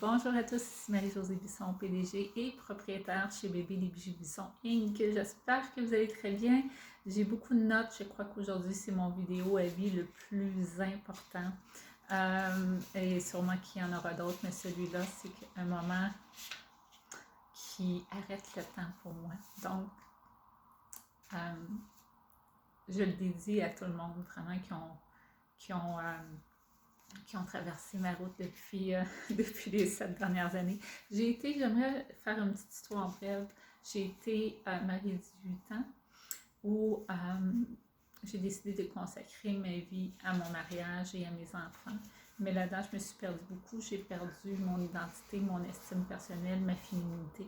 Bonjour à tous, ici Marie-Josée Bisson, PDG et propriétaire chez Bébé les Bijoux Bisson Inc. J'espère que vous allez très bien. J'ai beaucoup de notes. Je crois qu'aujourd'hui, c'est mon vidéo à vie le plus important. Et sûrement qu'il y en aura d'autres, mais celui-là, c'est un moment qui arrête le temps pour moi. Donc, je le dédie à tout le monde, vraiment, qui ont traversé ma route depuis, depuis les 7 dernières années. J'aimerais faire une petite histoire brève. J'ai été mariée 18 ans où j'ai décidé de consacrer ma vie à mon mariage et à mes enfants. Mais là-dedans, je me suis perdue beaucoup. J'ai perdu mon identité, mon estime personnelle, ma féminité.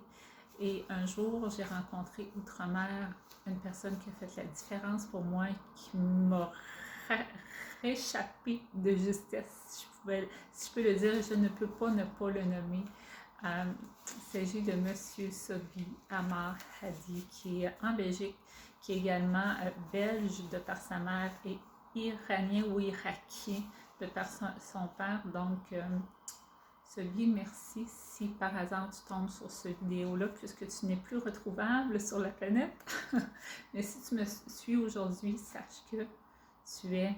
Et un jour, j'ai rencontré outre-mer une personne qui a fait la différence pour moi, qui m'a réchappé de justesse. Si je peux le dire, je ne peux pas ne pas le nommer. Il s'agit de M. Sobi Amar Hadi, qui est en Belgique, qui est également belge de par sa mère et iranien ou irakien de par son père. Donc, Sobi, merci si par hasard tu tombes sur cette vidéo-là, puisque tu n'es plus retrouvable sur la planète. Mais si tu me suis aujourd'hui, sache que tu es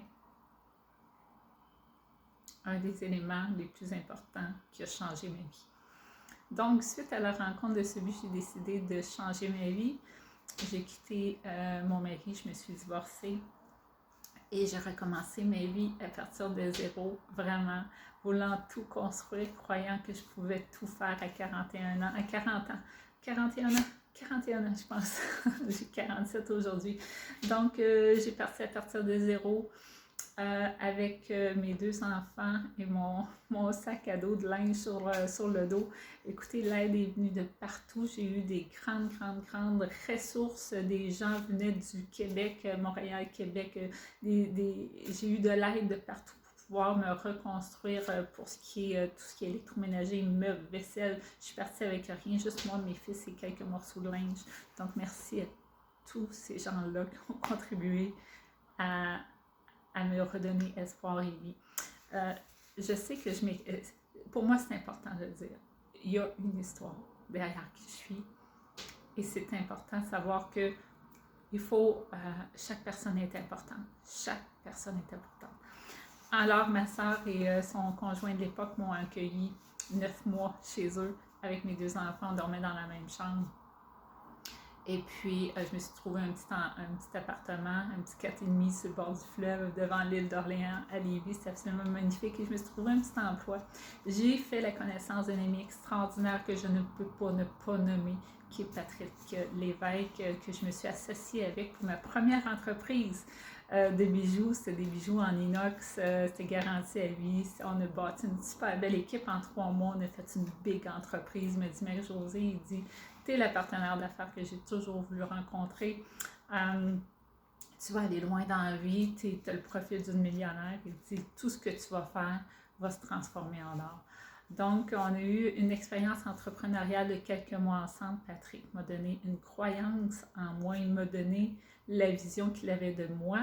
un des éléments les plus importants qui a changé ma vie. Donc, suite à la rencontre de Sobi, j'ai décidé de changer ma vie. J'ai quitté mon mari, je me suis divorcée et j'ai recommencé ma vie à partir de zéro, vraiment, voulant tout construire, croyant que je pouvais tout faire à 41 ans, à 40 ans, 41 ans, 41 ans, je pense. J'ai 47 aujourd'hui. Donc, j'ai parti à partir de zéro. Avec mes 2 enfants et mon sac à dos de linge sur le dos. Écoutez, l'aide est venue de partout. J'ai eu des grandes ressources. Des gens venaient du Québec, Montréal, Québec. J'ai eu de l'aide de partout pour pouvoir me reconstruire pour ce qui est tout ce qui est électroménager, meubles, vaisselle. Je suis partie avec rien, juste moi, mes fils et quelques morceaux de linge. Donc, merci à tous ces gens-là qui ont contribué à me redonner espoir et vie. Je sais que pour moi, c'est important de le dire. Il y a une histoire derrière qui je suis et c'est important de savoir que chaque personne est importante. Chaque personne est importante. Alors, ma soeur et son conjoint de l'époque m'ont accueilli 9 mois chez eux avec mes 2 enfants. On dormait dans la même chambre. Et puis, je me suis trouvé un petit appartement, un petit 4,5 sur le bord du fleuve, devant l'île d'Orléans, à Lévis. C'était absolument magnifique. Et je me suis trouvé un petit emploi. J'ai fait la connaissance d'un ami extraordinaire que je ne peux pas ne pas nommer, qui est Patrick Lévesque, que je me suis associée avec pour ma première entreprise de bijoux. C'était des bijoux en inox, c'était garanti à vie. On a bâti une super belle équipe en 3 mois. On a fait une big entreprise. Il m'a dit, Marie-Josée, il dit, t'es la partenaire d'affaires que j'ai toujours voulu rencontrer. Tu vas aller loin dans la vie, tu as le profil d'une millionnaire. Il dit, tout ce que tu vas faire va se transformer en or. Donc, on a eu une expérience entrepreneuriale de quelques mois ensemble. Patrick m'a donné une croyance en moi, il m'a donné la vision qu'il avait de moi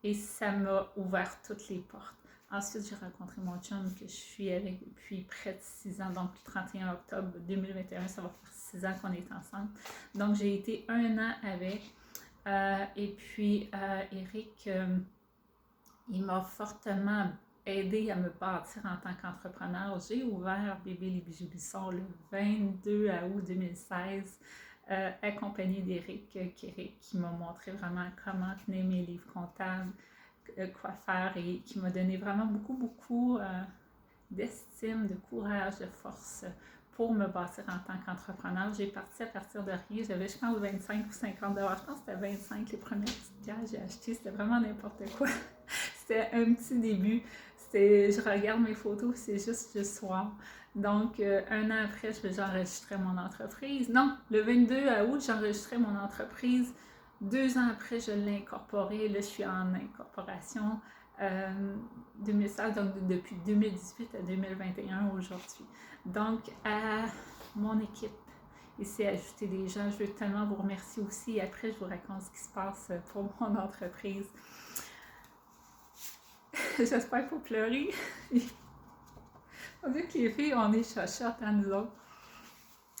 et ça m'a ouvert toutes les portes. Ensuite, j'ai rencontré mon chum que je suis avec depuis près de 6 ans, donc le 31 octobre 2021, ça va faire 6 ans qu'on est ensemble. Donc, j'ai été 1 an avec. Et puis, Eric, il m'a fortement aidé à me bâtir en tant qu'entrepreneur. J'ai ouvert Bébé les Bijoux Bisson le 22 août 2016, accompagné d'Eric, qui m'a montré vraiment comment tenir mes livres comptables, quoi faire et qui m'a donné vraiment beaucoup d'estime, de courage, de force pour me bâtir en tant qu'entrepreneur. J'ai parti à partir de rien. J'avais, je pense, 25 ou 50 $. Je pense que c'était 25 les premières petites pièces que j'ai achetées. C'était vraiment n'importe quoi. C'était un petit début. Je regarde mes photos, c'est juste soir. Donc, 1 an après, j'enregistrais mon entreprise. Non, le 22 août, j'enregistrais mon entreprise. 2 ans après, je l'ai incorporée. Là, je suis en incorporation. 2016, donc depuis 2018 à 2021 aujourd'hui. Donc, à mon équipe, ici, ajouter des gens, je veux tellement vous remercier aussi. Après, je vous raconte ce qui se passe pour mon entreprise. J'espère pas pleurer. On dit que les filles, on est chochottes à nous autres.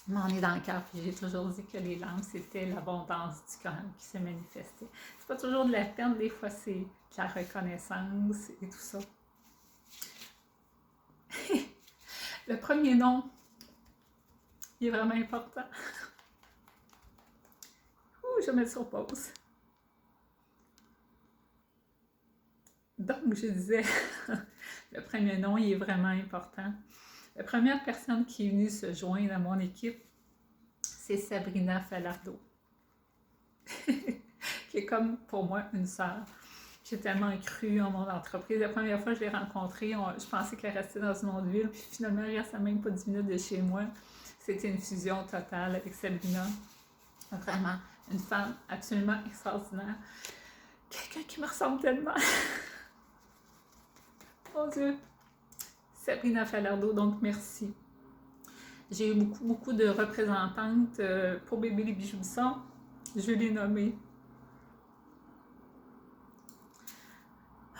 Mais on est dans le cœur, puis j'ai toujours dit que les larmes, c'était l'abondance du cœur qui se manifestait. C'est pas toujours de la peine, des fois c'est de la reconnaissance et tout ça. Le premier nom, il est vraiment important. Ouh, je vais mettre sur pause. Donc, je disais, le premier nom, il est vraiment important. La première personne qui est venue se joindre à mon équipe, c'est Sabrina Falardeau, qui est comme pour moi une sœur. J'ai tellement cru en mon entreprise. La première fois que je l'ai rencontrée, je pensais qu'elle restait dans une autre ville, puis finalement, elle reste à même pas 10 minutes de chez moi. C'était une fusion totale avec Sabrina. Vraiment, une femme absolument extraordinaire. Quelqu'un qui me ressemble tellement. Mon Dieu! Sabrina Falardeau, donc merci. J'ai eu beaucoup de représentantes pour Bébé les bijoux de sang. Je l'ai nommée.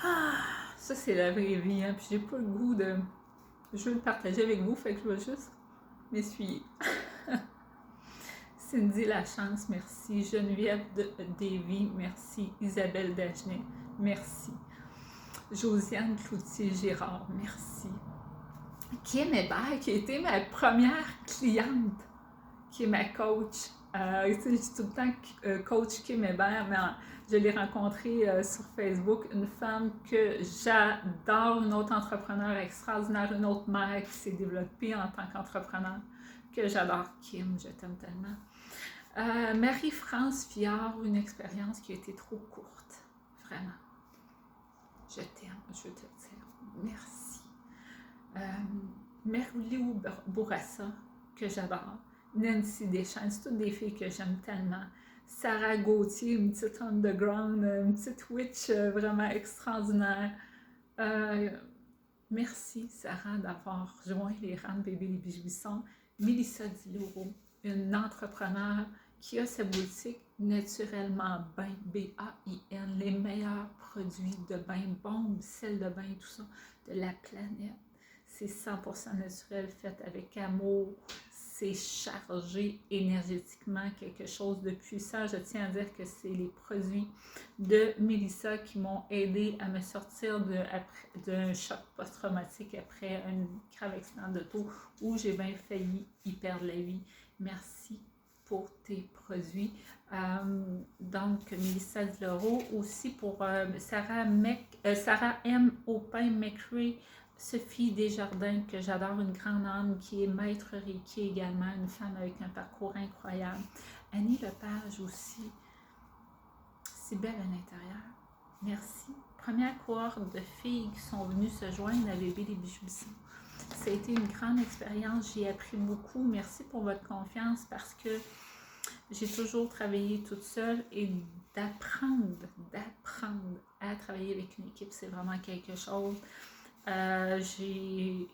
Ah, ça c'est la vraie vie, hein? Puis j'ai pas le goût de... Je veux le partager avec vous, fait que je vais juste m'essuyer. Cindy Lachance, merci. Geneviève Davy, merci. Isabelle Dagenet, merci. Josiane Cloutier-Girard, merci. Kim Hébert, qui a été ma première cliente, qui est ma coach. Je dis tout le temps coach Kim Hébert, mais je l'ai rencontrée sur Facebook, une femme que j'adore, une autre entrepreneur extraordinaire, une autre mère qui s'est développée en tant qu'entrepreneur, que j'adore. Kim, je t'aime tellement. Marie-France Fiard, une expérience qui a été trop courte, vraiment. Je t'aime, je te le dire. Merci. Merlou Bourassa, que j'adore. Nancy Deschamps, c'est toutes des filles que j'aime tellement. Sarah Gauthier, une petite underground, une petite witch vraiment extraordinaire. Merci Sarah d'avoir rejoint les rangs de Bébé les Bijoux. Mélissa Diloro, une entrepreneure qui a sa boutique Naturellement Bain, B-A-I-N, les meilleurs produits de bain, bombes, sel de bain, tout ça, de la planète. C'est 100% naturel, fait avec amour. C'est chargé énergétiquement, quelque chose de puissant. Je tiens à dire que c'est les produits de Mélissa qui m'ont aidé à me sortir d'un choc post-traumatique après un grave accident d'auto où j'ai bien failli y perdre la vie. Merci pour tes produits. Donc, Mélissa Diloro, aussi pour Sarah M. Aupin-McRae, Sophie Desjardins, que j'adore, une grande âme qui est maître Reiki également, une femme avec un parcours incroyable. Annie Lepage aussi, si belle à l'intérieur. Merci. Première cohorte de filles qui sont venues se joindre à Bébé les Bijoux. Ça a été une grande expérience, j'ai appris beaucoup. Merci pour votre confiance parce que j'ai toujours travaillé toute seule et d'apprendre à travailler avec une équipe, c'est vraiment quelque chose. J'ai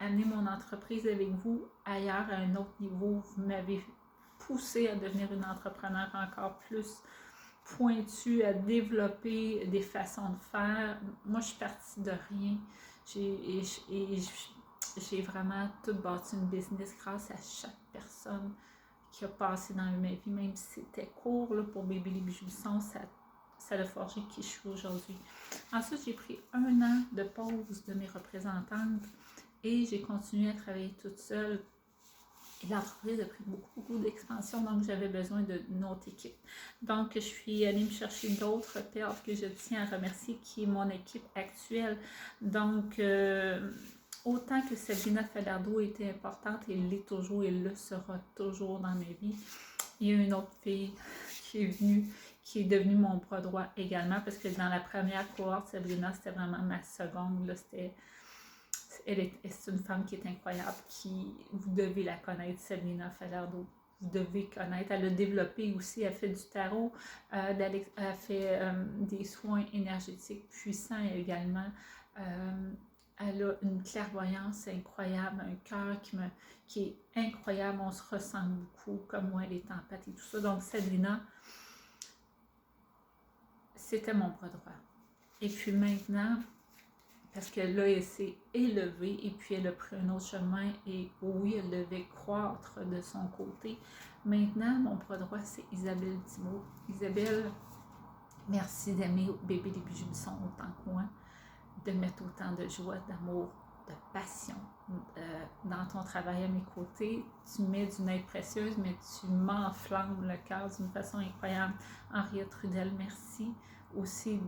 amené mon entreprise avec vous ailleurs à un autre niveau. Vous m'avez poussé à devenir une entrepreneur encore plus pointue, à développer des façons de faire. Moi, je suis partie de rien. J'ai vraiment tout bâti une business grâce à chaque personne qui a passé dans ma vie, même si c'était court là, pour Bébé les Bijoux, ça a forgé qui je suis aujourd'hui. Ensuite, j'ai pris 1 an de pause de mes représentantes et j'ai continué à travailler toute seule. Et l'entreprise a pris beaucoup d'expansion, donc j'avais besoin d'une autre équipe. Donc, je suis allée me chercher d'autres perles que je tiens à remercier, qui est mon équipe actuelle. Donc, autant que Sabrina Falardeau était importante, elle l'est toujours, elle le sera toujours dans ma vie. Il y a une autre fille qui est venue, qui est devenue mon bras droit également, parce que dans la première cohorte, Sabrina, c'était vraiment ma seconde. Là, c'est une femme qui est incroyable, vous devez la connaître, Sabrina Falardeau. Vous devez connaître. Elle a développé aussi, elle fait du tarot, elle fait des soins énergétiques puissants également. Elle a une clairvoyance incroyable, un cœur qui est incroyable. On se ressent beaucoup, comme moi, elle est empathique et tout ça. Donc, Sabrina, c'était mon bras droit. Et puis maintenant, parce que là, elle s'est élevée et puis elle a pris un autre chemin et oui, elle devait croître de son côté. Maintenant, mon bras droit, c'est Isabelle Thibault. Isabelle, merci d'aimer bébé les bijoux autant que moi, de mettre autant de joie, d'amour, de passion dans ton travail à mes côtés. Tu mets d'une aide précieuse, mais tu m'enflammes le cœur d'une façon incroyable. Henriette Trudel, merci. Aussi,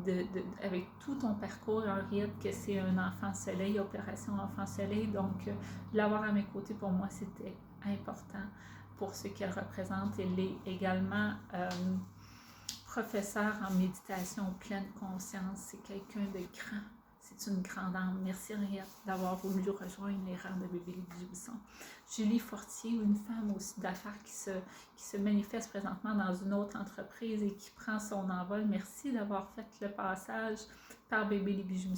avec tout ton parcours, Henriette, que c'est un enfant soleil, opération enfant soleil, donc l'avoir à mes côtés, pour moi, c'était important pour ce qu'elle représente. Elle est également professeure en méditation pleine conscience. C'est quelqu'un de grand. C'est une grande âme. Merci Henriette d'avoir voulu rejoindre les rangs de bébé les bijoux. Julie Fortier, une femme aussi d'affaires qui se manifeste présentement dans une autre entreprise et qui prend son envol. Merci d'avoir fait le passage par bébé les bijoux.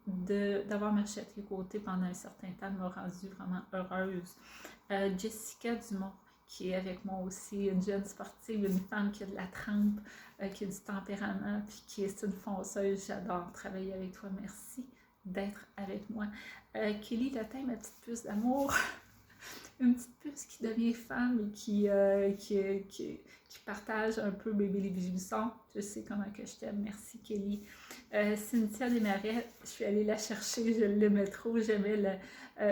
D'avoir marché à tes côtés pendant un certain temps m'a rendue vraiment heureuse. Jessica Dumont, qui est avec moi aussi, une jeune sportive, une femme qui a de la trempe, qui a du tempérament, puis qui est une fonceuse. J'adore travailler avec toi. Merci d'être avec moi. Kelly Latin, ma petite puce d'amour. Une petite puce qui devient femme et qui partage un peu bébé les bijoux. Je sais comment que je t'aime. Merci Kelly. Cynthia Desmarais, je suis allée la chercher, je l'aimais trop. J'aimais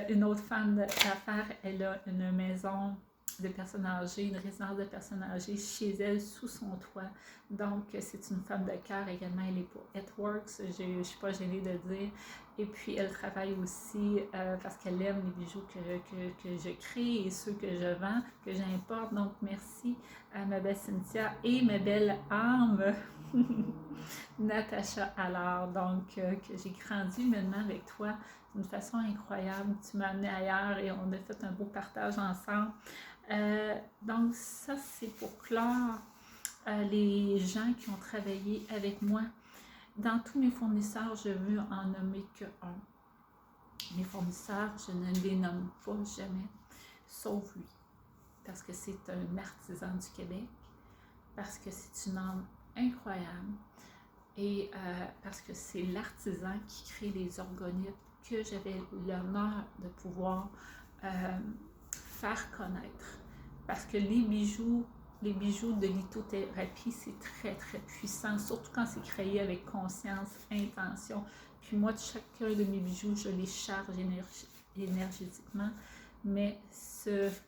une autre femme d'affaires. Elle a une maison de personnes âgées, une résidence de personnes âgées chez elle, sous son toit. Donc, c'est une femme de cœur également. Elle est pour Etworks, je ne suis pas gênée de dire. Et puis, elle travaille aussi parce qu'elle aime les bijoux que je crée et ceux que je vends, que j'importe. Donc, merci à ma belle Cynthia et ma belle âme, Natacha Allard. Donc, que j'ai grandi maintenant avec toi d'une façon incroyable. Tu m'as amené ailleurs et on a fait un beau partage ensemble. Donc, ça, c'est pour clore les gens qui ont travaillé avec moi. Dans tous mes fournisseurs, je veux en nommer qu'un. Mes fournisseurs, je ne les nomme pas jamais, sauf lui, parce que c'est un artisan du Québec, parce que c'est une âme incroyable et parce que c'est l'artisan qui crée les orgonites que j'avais l'honneur de pouvoir faire connaître. Parce que les bijoux de lithothérapie, c'est très, très puissant, surtout quand c'est créé avec conscience, intention. Puis moi, de chacun de mes bijoux, je les charge énergétiquement. Mais cette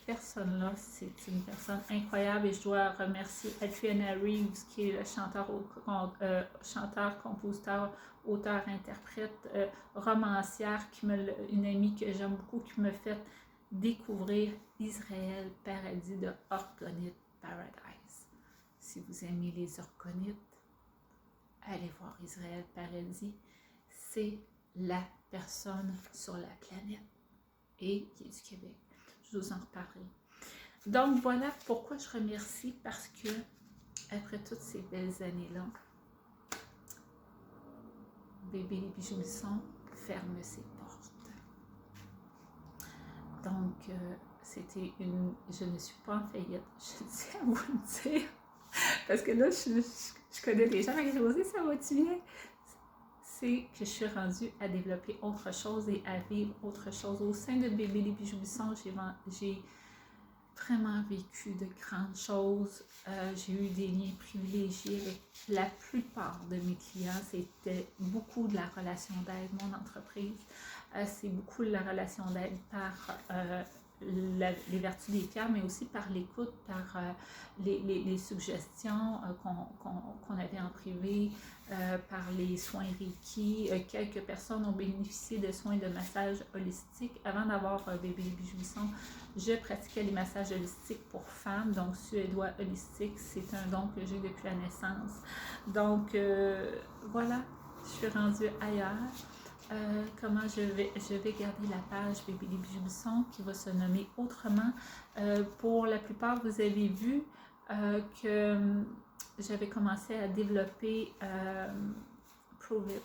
personne-là, c'est une personne incroyable et je dois remercier Adriana Reeves, qui est le chanteur, compositeur, auteur, interprète, romancière, une amie que j'aime beaucoup, qui me fait découvrir Israël Paradis de Orgonite Paradise. Si vous aimez les orgonites, allez voir Israël Paradis. C'est la personne sur la planète et qui est du Québec. Je vous en reparlerai. Donc voilà pourquoi je remercie, parce que après toutes ces belles années-là, bébé les bijoux ferme ses portes. Donc, c'était je ne suis pas en faillite, je tiens à vous le dire, parce que là, je connais des gens avec Josée, ça va-tu bien? C'est que je suis rendue à développer autre chose et à vivre autre chose. Au sein de bébé les bijoux j'ai vraiment vécu de grandes choses. J'ai eu des liens privilégiés avec la plupart de mes clients. C'était beaucoup de la relation d'aide, mon entreprise. C'est beaucoup de la relation d'aide par les vertus des pierres, mais aussi par l'écoute, par les suggestions qu'on avait en privé, par les soins Reiki. Quelques personnes ont bénéficié de soins de massage holistique. Avant d'avoir bébé bijoux, je pratiquais les massages holistiques pour femmes, donc suédois holistique. C'est un don que j'ai depuis la naissance. Donc voilà, je suis rendue ailleurs. Comment je vais garder la page Bébé les bijoux qui va se nommer autrement. Pour la plupart, vous avez vu que j'avais commencé à développer Prove It,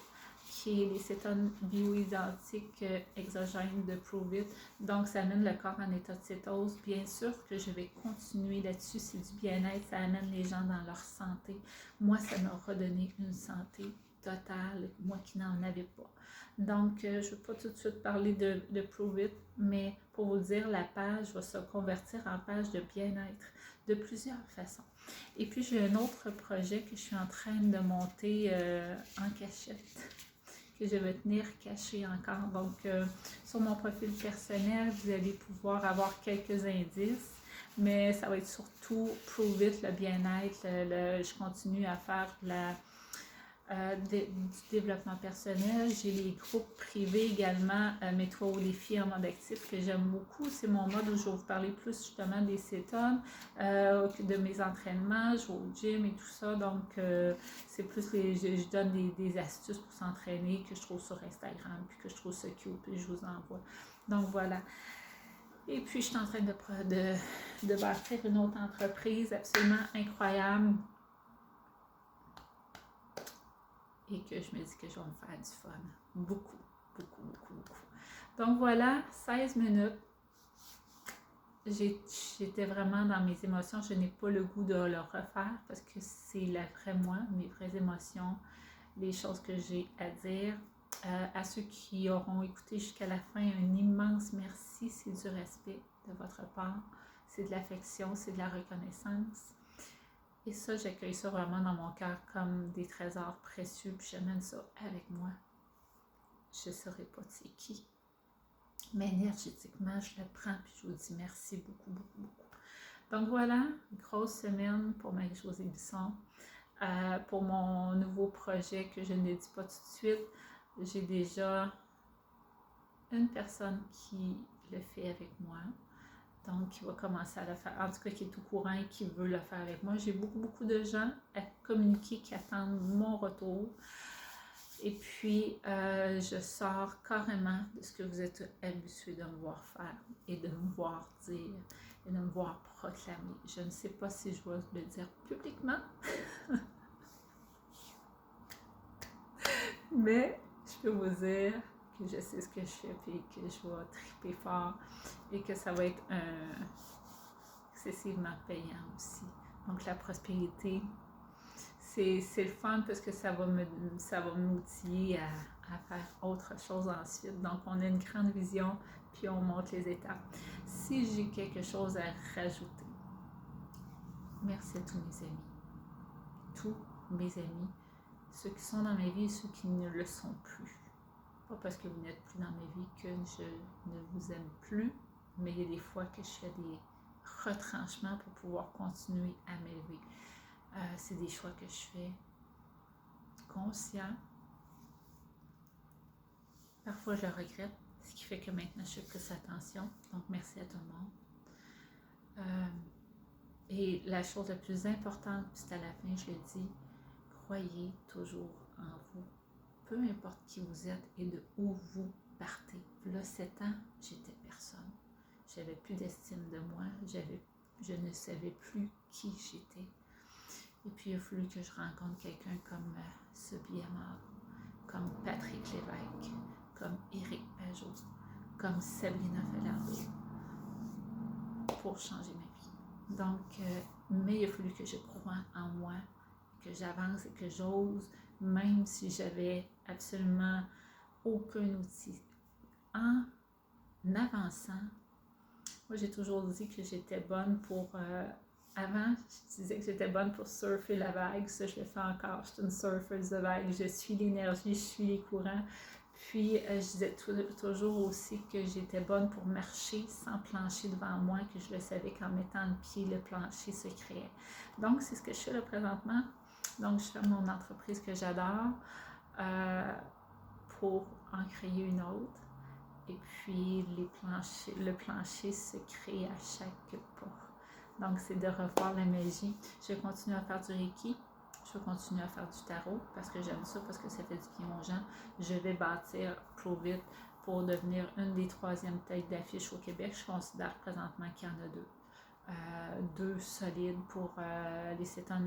qui est les cétones bioidentiques exogènes de Prove It. Donc, ça amène le corps en état de cétose. Bien sûr que je vais continuer là-dessus, c'est du bien-être, ça amène les gens dans leur santé. Moi, ça m'a redonné une santé totale, moi qui n'en avais pas. Donc, je ne vais pas tout de suite parler de Prove It, mais pour vous dire, la page va se convertir en page de bien-être de plusieurs façons. Et puis, j'ai un autre projet que je suis en train de monter en cachette, que je vais tenir caché encore. Donc, sur mon profil personnel, vous allez pouvoir avoir quelques indices, mais ça va être surtout Prove It, le bien-être. Je continue à faire du développement personnel. J'ai les groupes privés également, Mets-toi au défi en mode actif, que j'aime beaucoup. C'est mon mode où je vais vous parler plus justement des cétones, de mes entraînements, je vais au gym et tout ça. Donc, c'est plus je donne des astuces pour s'entraîner que je trouve sur Instagram, puis que je trouve ça cute, puis je vous envoie. Donc, voilà. Et puis, je suis en train de bâtir une autre entreprise absolument incroyable. Et que je me dis que je vais me faire du fun. Beaucoup, beaucoup, beaucoup, beaucoup. Donc voilà, 16 minutes. J'étais vraiment dans mes émotions. Je n'ai pas le goût de le refaire parce que c'est la vraie moi, mes vraies émotions, les choses que j'ai à dire. À ceux qui auront écouté jusqu'à la fin, un immense merci. C'est du respect de votre part. C'est de l'affection, c'est de la reconnaissance. Et ça, j'accueille ça vraiment dans mon cœur comme des trésors précieux, puis j'amène ça avec moi. Je ne saurais pas c'est qui, mais énergétiquement, je le prends, puis je vous dis merci beaucoup, beaucoup, beaucoup. Donc voilà, grosse semaine pour Marie-Josée Bisson. Pour mon nouveau projet que je ne dis pas tout de suite, j'ai déjà une personne qui le fait avec moi. Donc, qui va commencer à le faire, en tout cas qui est au courant et qui veut le faire avec moi. J'ai beaucoup, beaucoup de gens à communiquer qui attendent mon retour. Et puis, je sors carrément de ce que vous êtes habitués de me voir faire et de me voir dire et de me voir proclamer. Je ne sais pas si je dois le dire publiquement, mais je peux vous dire que je sais ce que je fais et que je vais triper fort et que ça va être excessivement payant aussi. Donc la prospérité, c'est le fun parce que ça va m'outiller à faire autre chose ensuite. Donc on a une grande vision, puis on monte les étapes. Si j'ai quelque chose à rajouter, merci à tous mes amis. Tous mes amis, ceux qui sont dans ma vie et ceux qui ne le sont plus. Pas parce que vous n'êtes plus dans ma vie que je ne vous aime plus, mais il y a des fois que je fais des retranchements pour pouvoir continuer à m'élever. C'est des choix que je fais conscients. Parfois, je le regrette, ce qui fait que maintenant, je fais plus attention. Donc, merci à tout le monde. Et la chose la plus importante, puis c'est à la fin, je le dis, croyez toujours en vous. Peu importe qui vous êtes et de où vous partez. Là, 7 ans, j'étais personne. J'avais plus d'estime de moi. Je ne savais plus qui j'étais. Et puis, il a fallu que je rencontre quelqu'un comme Sophie Amar, comme Patrick Lévesque, comme Éric Pajot, comme Sabrina Falardeau pour changer ma vie. Donc, mais il a fallu que je croie en moi, que j'avance et que j'ose, même si j'avais absolument aucun outil. En avançant, moi j'ai toujours dit que j'étais bonne pour... avant, je disais que j'étais bonne pour surfer la vague. Ça, je le fais encore. Je suis une surfeuse de vague. Je suis l'énergie, je suis les courants. Puis, je disais toujours aussi que j'étais bonne pour marcher sans plancher devant moi, que je le savais qu'en mettant le pied, le plancher se créait. Donc, c'est ce que je fais là présentement. Donc, je fais mon entreprise que j'adore pour en créer une autre. Et puis, le plancher se crée à chaque pas. Donc, c'est de revoir la magie. Je vais continuer à faire du Reiki. Je vais continuer à faire du tarot parce que j'aime ça, parce que ça fait du bien aux gens. Je vais bâtir Prove It pour devenir une des 3e têtes d'affiche au Québec. Je considère présentement qu'il y en a 2. 2 solides pour les 7 ans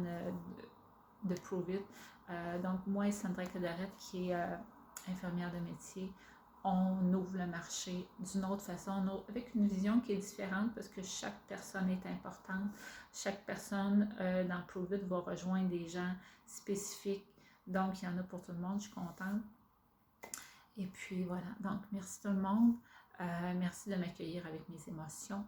de Prove It. Donc, moi et Sandra Cadaret, qui est infirmière de métier, on ouvre le marché d'une autre façon, avec une vision qui est différente parce que chaque personne est importante. Chaque personne dans Prove It va rejoindre des gens spécifiques Donc, il y en a pour tout le monde, je suis contente. Et puis voilà, donc merci tout le monde. Merci de m'accueillir avec mes émotions,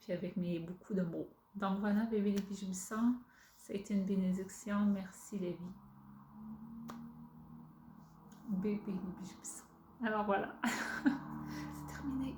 puis avec beaucoup de mots. Donc voilà, bébé les bijouissants, ça a été une bénédiction. Merci Lévi. Bébé les bijouissants. Alors voilà, c'est terminé.